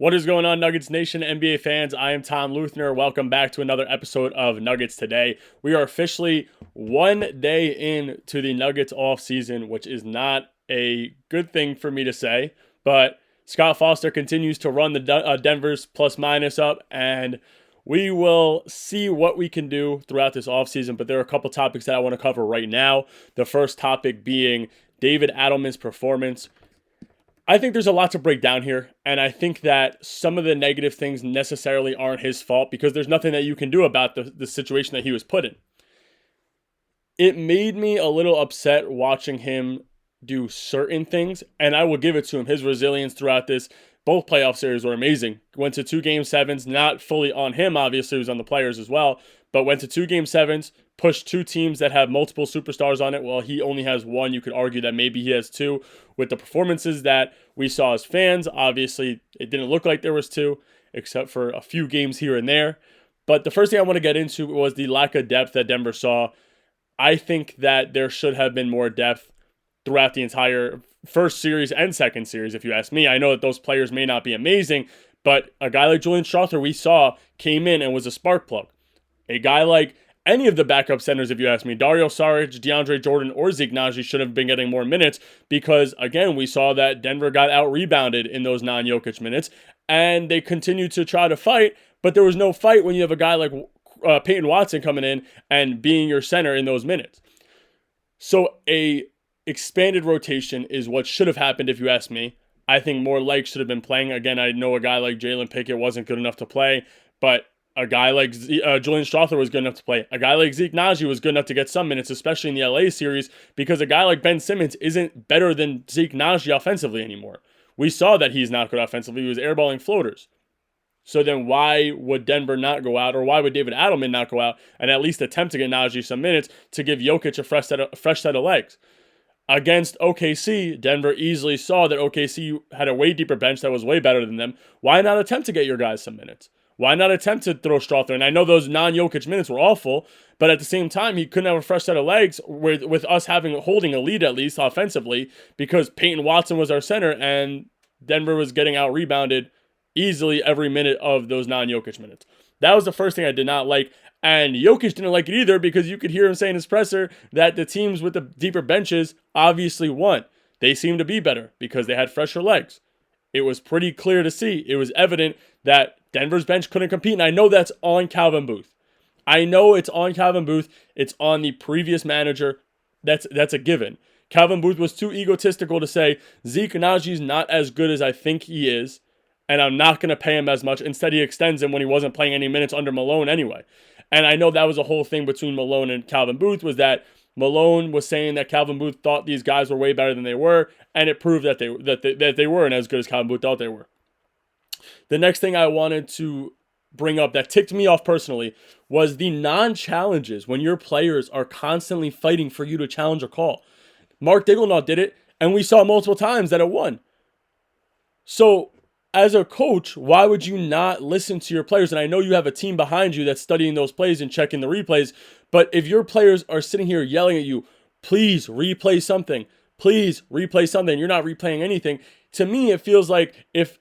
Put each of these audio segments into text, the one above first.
What is going on, Nuggets Nation, NBA fans? I am Tom Leuthner. Welcome back to another episode of Nuggets Today. We are officially 1 day into the Nuggets offseason, which is not a good thing for me to say, but Scott Foster continues to run the Denver's plus minus up, and we will see what we can do throughout this offseason, but there are a couple topics that I want to cover right now. The first topic being David Adelman's performance. I think there's a lot to break down here, and I think that some of the negative things necessarily aren't his fault because there's nothing that you can do about the situation that he was put in. It made me a little upset watching him do certain things, and I will give it to him. His resilience throughout both playoff series were amazing. Went to 2 Game 7s, not fully on him, obviously, it was on the players as well, but went to 2 Game 7s, pushed 2 teams that have multiple superstars on it. Well, he only has one. You could argue that maybe he has 2. With the performances that we saw as fans, obviously, it didn't look like there was 2, except for a few games here and there. But the first thing I want to get into was the lack of depth that Denver saw. I think that there should have been more depth throughout the entire first series and second series, if you ask me. I know that those players may not be amazing, but a guy like Julian Strawther we saw came in and was a spark plug. A guy like any of the backup centers, if you ask me, Dario Saric, DeAndre Jordan, or Zeke Nnaji should have been getting more minutes because, again, we saw that Denver got out-rebounded in those non-Jokic minutes, and they continued to try to fight, but there was no fight when you have a guy like Peyton Watson coming in and being your center in those minutes. So a expanded rotation is what should have happened if you ask me. I think more legs should have been playing. Again, I know a guy like Jalen Pickett wasn't good enough to play, but a guy like Julian Strawther was good enough to play. A guy like Zeke Nnaji was good enough to get some minutes, especially in the LA series, because a guy like Ben Simmons isn't better than Zeke Nnaji offensively anymore. We saw that he's not good offensively. He was airballing floaters. So then why would Denver not go out, or why would David Adelman not go out and at least attempt to get Nnaji some minutes to give Jokic a fresh set of legs? Against OKC, Denver easily saw that OKC had a way deeper bench that was way better than them. Why not attempt to get your guys some minutes? Why not attempt to throw Strawther? And I know those non-Jokic minutes were awful, but at the same time, he couldn't have a fresh set of legs with us holding a lead at least offensively because Peyton Watson was our center and Denver was getting out-rebounded easily every minute of those non-Jokic minutes. That was the first thing I did not like. And Jokic didn't like it either because you could hear him say in his presser that the teams with the deeper benches obviously won. They seemed to be better because they had fresher legs. It was pretty clear to see. It was evident that Denver's bench couldn't compete, and I know that's on Calvin Booth. I know it's on Calvin Booth. It's on the previous manager. That's a given. Calvin Booth was too egotistical to say, Zeke Nnaji's not as good as I think he is, and I'm not going to pay him as much. Instead, he extends him when he wasn't playing any minutes under Malone anyway. And I know that was a whole thing between Malone and Calvin Booth, was that Malone was saying that Calvin Booth thought these guys were way better than they were, and it proved that they weren't as good as Calvin Booth thought they were. The next thing I wanted to bring up that ticked me off personally was the non-challenges when your players are constantly fighting for you to challenge a call. Mark Diggelnaut did it, and we saw multiple times that it won. So, as a coach, why would you not listen to your players? And I know you have a team behind you that's studying those plays and checking the replays, but if your players are sitting here yelling at you, please replay something, you're not replaying anything. To me, it feels like if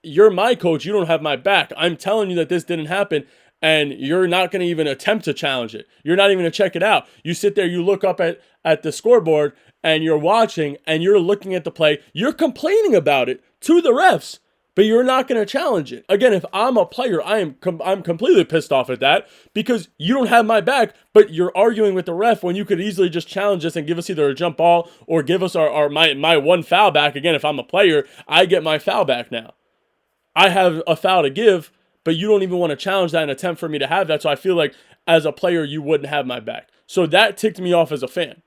you're my coach, you don't have my back. I'm telling you that this didn't happen, and you're not going to even attempt to challenge it. You're not even going to check it out. You sit there, you look up at the scoreboard, and you're watching, and you're looking at the play. You're complaining about it to the refs, but you're not going to challenge it. Again, if I'm a player, I'm completely pissed off at that because you don't have my back, but you're arguing with the ref when you could easily just challenge us and give us either a jump ball or give us my one foul back. Again, if I'm a player, I get my foul back now. I have a foul to give, but you don't even want to challenge that and attempt for me to have that. So I feel like as a player, you wouldn't have my back. So that ticked me off as a fan.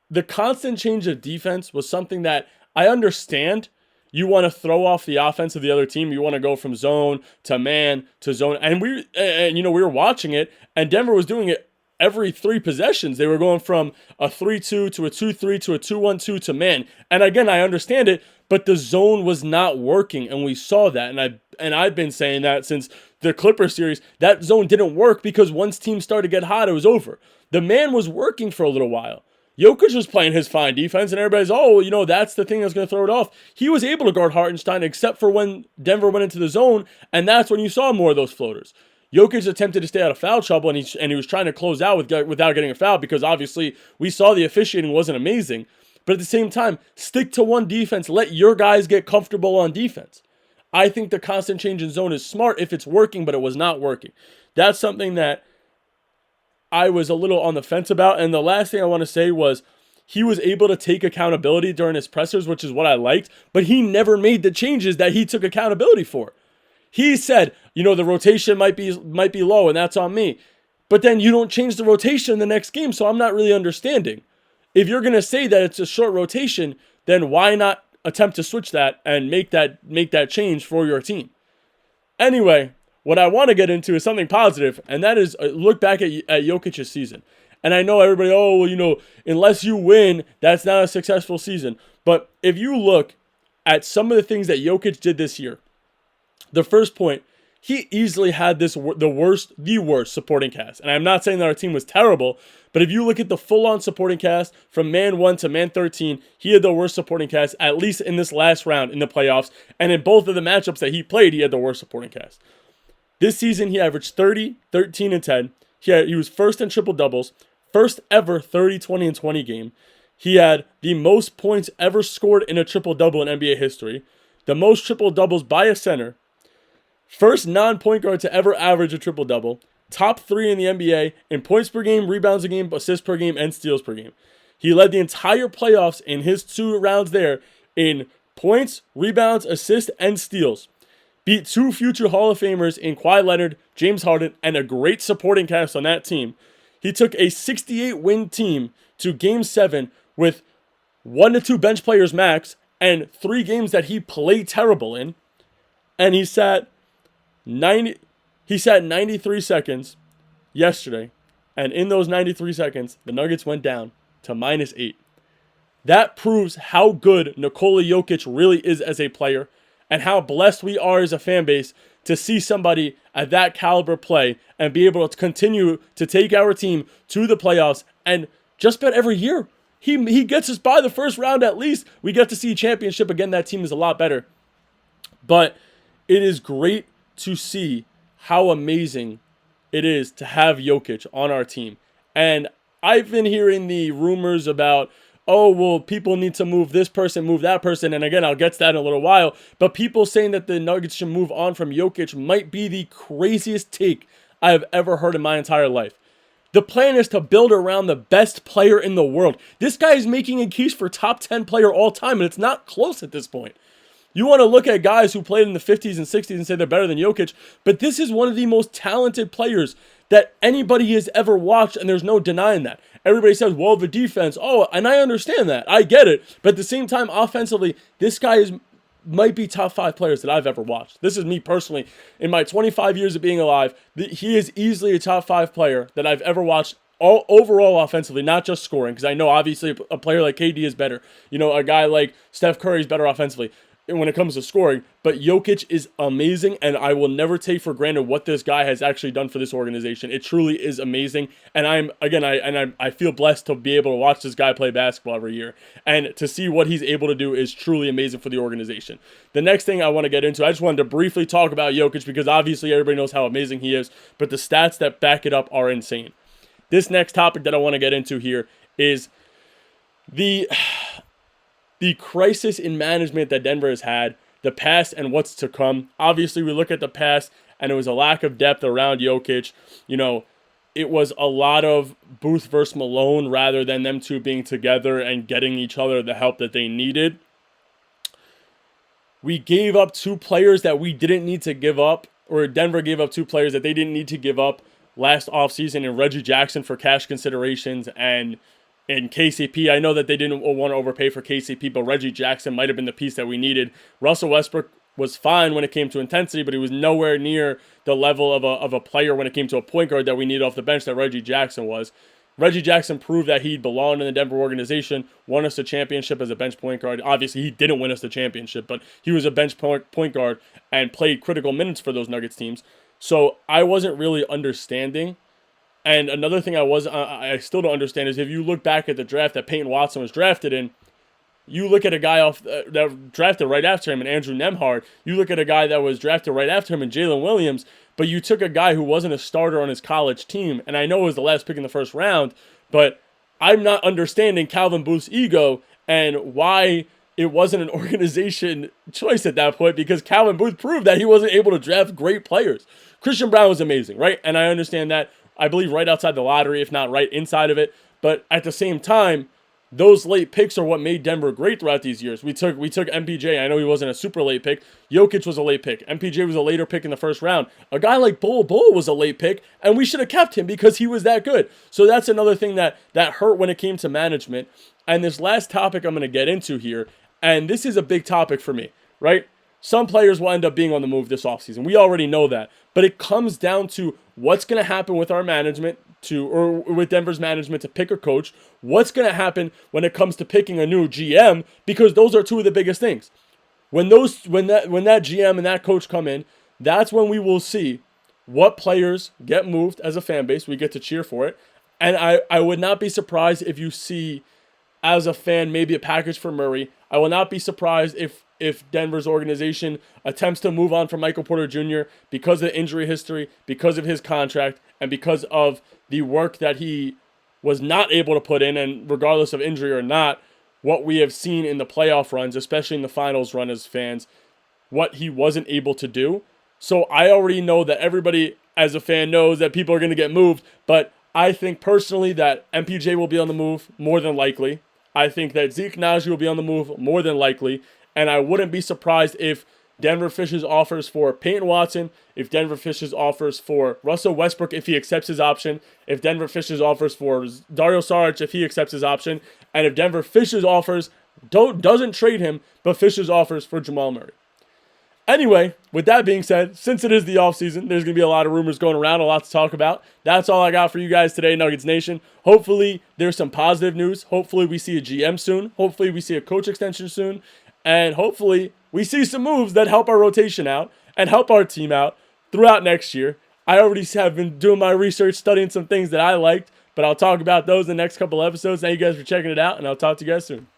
The constant change of defense was something that I understand. You want to throw off the offense of the other team. You want to go from zone to man to zone. And we were watching it, and Denver was doing it every 3 possessions. They were going from a 3-2 to a 2-3 to a 2-1-2 to man. And again, I understand it, but the zone was not working, and we saw that. And I've been saying that since the Clippers series. That zone didn't work because once teams started to get hot, it was over. The man was working for a little while. Jokic was playing his fine defense, and everybody's, that's the thing that's going to throw it off. He was able to guard Hartenstein, except for when Denver went into the zone, and that's when you saw more of those floaters. Jokic attempted to stay out of foul trouble, and he was trying to close out without getting a foul, because obviously we saw the officiating wasn't amazing. But at the same time, stick to one defense. Let your guys get comfortable on defense. I think the constant change in zone is smart if it's working, but it was not working. That's something that I was a little on the fence about. And the last thing I want to say was he was able to take accountability during his pressers, which is what I liked, but he never made the changes that he took accountability for. He said, the rotation might be low, and that's on me. But then you don't change the rotation in the next game, so I'm not really understanding. If you're going to say that it's a short rotation, then why not attempt to switch that and make that change for your team? Anyway, what I want to get into is something positive, and that is look back at Jokic's season. And I know everybody, unless you win, that's not a successful season. But if you look at some of the things that Jokic did this year, the first point, he easily had the worst supporting cast. And I'm not saying that our team was terrible, but if you look at the full-on supporting cast from man 1 to man 13, he had the worst supporting cast, at least in this last round in the playoffs. And in both of the matchups that he played, he had the worst supporting cast. This season, he averaged 30, 13, and 10. He was first in triple-doubles, first ever 30, 20, and 20 game. He had the most points ever scored in a triple-double in NBA history, the most triple-doubles by a center, first non-point guard to ever average a triple-double, top 3 in the NBA in points per game, rebounds per game, assists per game, and steals per game. He led the entire playoffs in his 2 rounds there in points, rebounds, assists, and steals. Beat 2 future Hall of Famers in Kawhi Leonard, James Harden, and a great supporting cast on that team. He took a 68-win team to Game 7 with 1 to 2 bench players max and 3 games that he played terrible in. And he sat 93 seconds yesterday. And in those 93 seconds, the Nuggets went down to -8. That proves how good Nikola Jokic really is as a player, and how blessed we are as a fan base to see somebody at that caliber play and be able to continue to take our team to the playoffs. And just about every year, he gets us by the first round at least. We get to see a championship. Again, that team is a lot better. But it is great to see how amazing it is to have Jokic on our team. And I've been hearing the rumors about, people need to move this person, move that person. And again, I'll get to that in a little while. But people saying that the Nuggets should move on from Jokic might be the craziest take I have ever heard in my entire life. The plan is to build around the best player in the world. This guy is making a case for top 10 player all time, and it's not close at this point. You want to look at guys who played in the 50s and 60s and say they're better than Jokic, but this is one of the most talented players that anybody has ever watched, and there's no denying that. Everybody says, well, the defense, and I understand that. I get it. But at the same time, offensively, this guy might be top 5 players that I've ever watched. This is me personally. In my 25 years of being alive, he is easily a top 5 player that I've ever watched all overall offensively, not just scoring, because I know obviously a player like KD is better. A guy like Steph Curry is better offensively when it comes to scoring, but Jokic is amazing, and I will never take for granted what this guy has actually done for this organization. It truly is amazing, and I feel blessed to be able to watch this guy play basketball every year, and to see what he's able to do is truly amazing for the organization. The next thing I want to get into, I just wanted to briefly talk about Jokic, because obviously everybody knows how amazing he is, but the stats that back it up are insane. This next topic that I want to get into here is the crisis in management that Denver has had, the past and what's to come. Obviously, we look at the past, and it was a lack of depth around Jokic. It was a lot of Booth versus Malone rather than them two being together and getting each other the help that they needed. We gave up 2 players that we didn't need to give up, or Denver gave up 2 players that they didn't need to give up last offseason in Reggie Jackson for cash considerations and KCP. I know that they didn't want to overpay for KCP, but Reggie Jackson might have been the piece that we needed. Russell Westbrook was fine when it came to intensity, but he was nowhere near the level of a player when it came to a point guard that we needed off the bench that Reggie Jackson was. Reggie Jackson proved that he belonged in the Denver organization, won us a championship as a bench point guard. Obviously, he didn't win us the championship, but he was a bench point guard and played critical minutes for those Nuggets teams. So I wasn't really understanding And another thing I still don't understand is if you look back at the draft that Peyton Watson was drafted in, you look at a guy off that drafted right after him, and Andrew Nemhard. You look at a guy that was drafted right after him, and Jalen Williams. But you took a guy who wasn't a starter on his college team, and I know it was the last pick in the first round, but I'm not understanding Calvin Booth's ego and why it wasn't an organization choice at that point, because Calvin Booth proved that he wasn't able to draft great players. Christian Brown was amazing, right? And I understand that, I believe, right outside the lottery, if not right inside of it. But at the same time, those late picks are what made Denver great throughout these years. We took MPJ. I know he wasn't a super late pick. Jokic was a late pick. MPJ was a later pick in the first round. A guy like Bol was a late pick, and we should have kept him because he was that good. So that's another thing that hurt when it came to management. And this last topic I'm going to get into here, and this is a big topic for me, right? Some players will end up being on the move this offseason. We already know that. But it comes down to what's going to happen with our management or with Denver's management to pick a coach. What's going to happen when it comes to picking a new GM? Because those are two of the biggest things. When that GM and that coach come in, that's when we will see what players get moved as a fan base. We get to cheer for it. And I would not be surprised if you see, as a fan, maybe a package for Murray. I will not be surprised if Denver's organization attempts to move on from Michael Porter Jr. because of the injury history, because of his contract, and because of the work that he was not able to put in, and regardless of injury or not, what we have seen in the playoff runs, especially in the finals run as fans, what he wasn't able to do. So I already know that everybody as a fan knows that people are going to get moved, but I think personally that MPJ will be on the move more than likely. I think that Zeke Nnaji will be on the move more than likely, and I wouldn't be surprised if Denver fishes offers for Peyton Watson, if Denver fishes offers for Russell Westbrook if he accepts his option, if Denver fishes offers for Dario Saric if he accepts his option, and if Denver fishes offers, doesn't trade him, but fishes offers for Jamal Murray. Anyway, with that being said, since it is the offseason, there's going to be a lot of rumors going around, a lot to talk about. That's all I got for you guys today, Nuggets Nation. Hopefully, there's some positive news. Hopefully, we see a GM soon. Hopefully, we see a coach extension soon. And hopefully, we see some moves that help our rotation out and help our team out throughout next year. I already have been doing my research, studying some things that I liked, but I'll talk about those in the next couple episodes. Thank you guys for checking it out, and I'll talk to you guys soon.